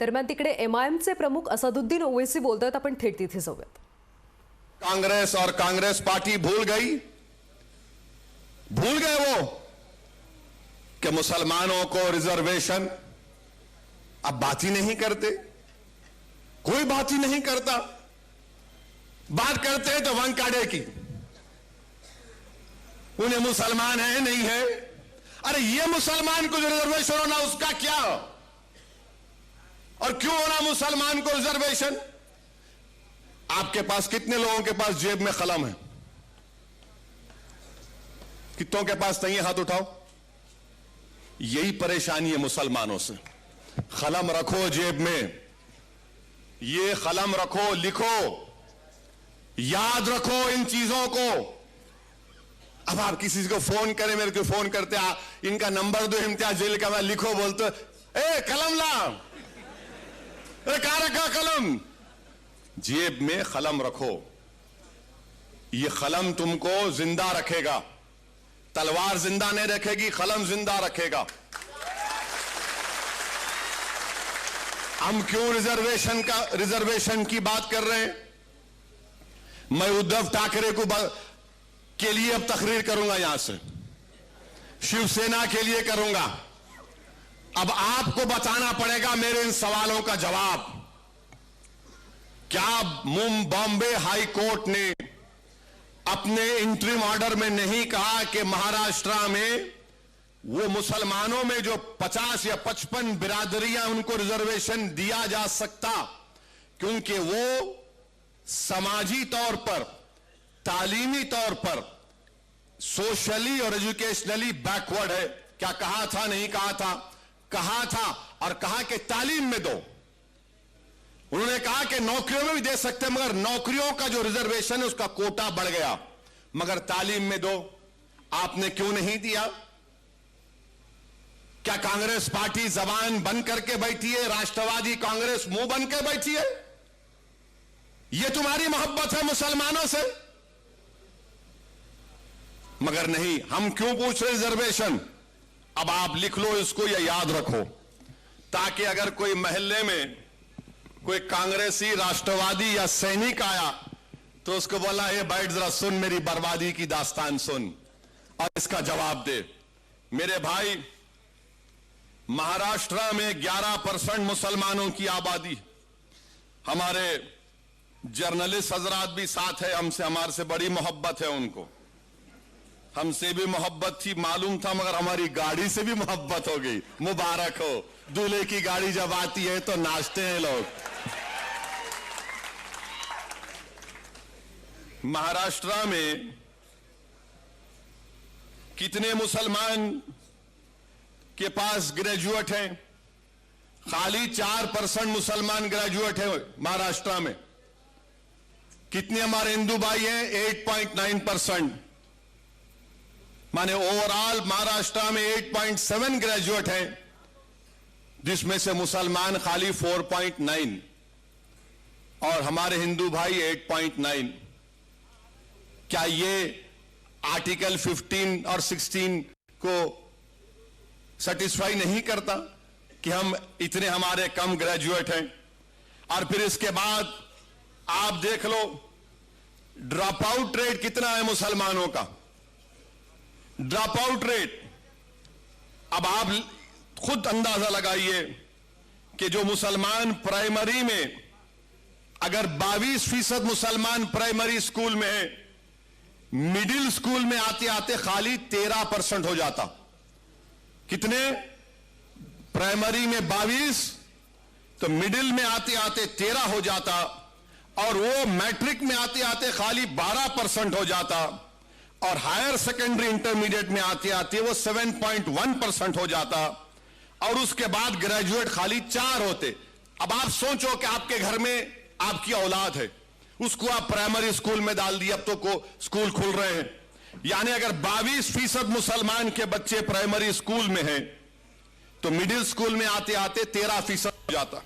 दरम्यान तिकडे एमआयएमचे प्रमुख असदुद्दीन ओवैसी बोलतात, आपण थेट तिथे जाऊयात। कांग्रेस और कांग्रेस पार्टी भूल गए वो कि मुसलमानों को रिजर्वेशन, अब बात ही नहीं करते, कोई बात ही नहीं करता। बात करते हैं तो वंकाड़े की, उन्हें मुसलमान है नहीं है। अरे ये मुसलमान को जो रिजर्वेशन होना उसका क्या, और क्यों होना मुसलमान को रिजर्वेशन? आपके पास कितने लोगों के पास जेब में कलम है? कितनों के पास नहीं है? हाथ उठाओ। यही परेशानी है मुसलमानों से। कलम रखो जेब में, ये कलम रखो, लिखो, याद रखो इन चीजों को। अब आप किसी को फोन करें, मेरे को फोन करते, इनका नंबर दो, इम्तियाज जेल का, मैं लिखो बोलते, ए कलम ला, अरे कहां रखा कलम? जेब में कलम रखो, ये कलम तुमको जिंदा रखेगा। तलवार जिंदा नहीं रखेगी, कलम जिंदा रखेगा। हम क्यों रिजर्वेशन की बात कर रहे हैं? मैं उद्धव ठाकरे के लिए अब तकरीर करूंगा, यहां से शिवसेना के लिए करूंगा। अब आपको बताना पड़ेगा मेरे इन सवालों का जवाब। क्या बॉम्बे हाई कोर्ट ने अपने इंटरिम ऑर्डर में नहीं कहा कि महाराष्ट्र में वो मुसलमानों में जो 50 या 55 बिरादरियां, उनको रिजर्वेशन दिया जा सकता, क्योंकि वो समाजी तौर पर, तालीमी तौर पर, सोशली और एजुकेशनली बैकवर्ड है? क्या कहा था? नहीं कहा था? कहा था, और कहा कि तालीम में दो। उन्होंने कहा कि नौकरियों में भी दे सकते हैं, मगर नौकरियों का जो रिजर्वेशन है उसका कोटा बढ़ गया, मगर तालीम में दो। आपने क्यों नहीं दिया? क्या कांग्रेस पार्टी जबान बंद करके बैठी है? राष्ट्रवादी कांग्रेस मुंह बंद के बैठी है? ये तुम्हारी मोहब्बत है मुसलमानों से? मगर नहीं। हम क्यों पूछ रहे रिजर्वेशन? अब आप लिख लो इसको या याद रखो, ताकि अगर कोई मोहल्ले में कोई कांग्रेसी, राष्ट्रवादी या सैनिक आया तो उसको बोला, ये बैठ जरा सुन, मेरी बर्बादी की दास्तान सुन, और इसका जवाब दे। मेरे भाई, महाराष्ट्र में 11% मुसलमानों की आबादी। हमारे जर्नलिस्ट हजरात भी साथ है हमसे, हमारे से बड़ी मोहब्बत है उनको, हमसे भी मोहब्बत थी, मालूम था, मगर हमारी गाड़ी से भी मोहब्बत हो गई। मुबारक हो, दूल्हे की गाड़ी जब आती है तो नाचते हैं लोग। महाराष्ट्र में कितने मुसलमान के पास ग्रेजुएट हैं? खाली 4% मुसलमान ग्रेजुएट हैं महाराष्ट्र में। कितने हमारे हिंदू भाई हैं? 8.9%। माने ओवरऑल महाराष्ट्र में 8.7 ग्रेजुएट हैं, जिसमें से मुसलमान खाली 4.9, और हमारे हिंदू भाई 8.9। क्या ये आर्टिकल 15 और 16 को सेटिस्फाई नहीं करता कि हम इतने हमारे कम ग्रेजुएट हैं? और फिर इसके बाद आप देख लो, ड्रॉप आउट रेट कितना है मुसलमानों का? ड्रॉप आउट रेट, अब आप खुद अंदाजा लगाइए कि जो मुसलमान प्राइमरी में, अगर 22% मुसलमान प्राइमरी स्कूल में है, मिडिल स्कूल में आते आते खाली 13% हो जाता। कितने? प्राइमरी में 22, तो मिडिल में आते आते 13 हो जाता, और वो मैट्रिक में आते आते खाली 12% हो जाता, और हायर सेकेंडरी इंटरमीडिएट में आते आते वो 7.1% हो जाता, और उसके बाद ग्रेजुएट खाली 4 होते। अब आप सोचो कि आपके घर में आपकी औलाद है, उसको आप प्राइमरी स्कूल में डाल दिए, अब तो स्कूल खुल रहे हैं, यानी अगर 22% मुसलमान के बच्चे प्राइमरी स्कूल में हैं, तो मिडिल स्कूल में आते आते 13% हो जाता।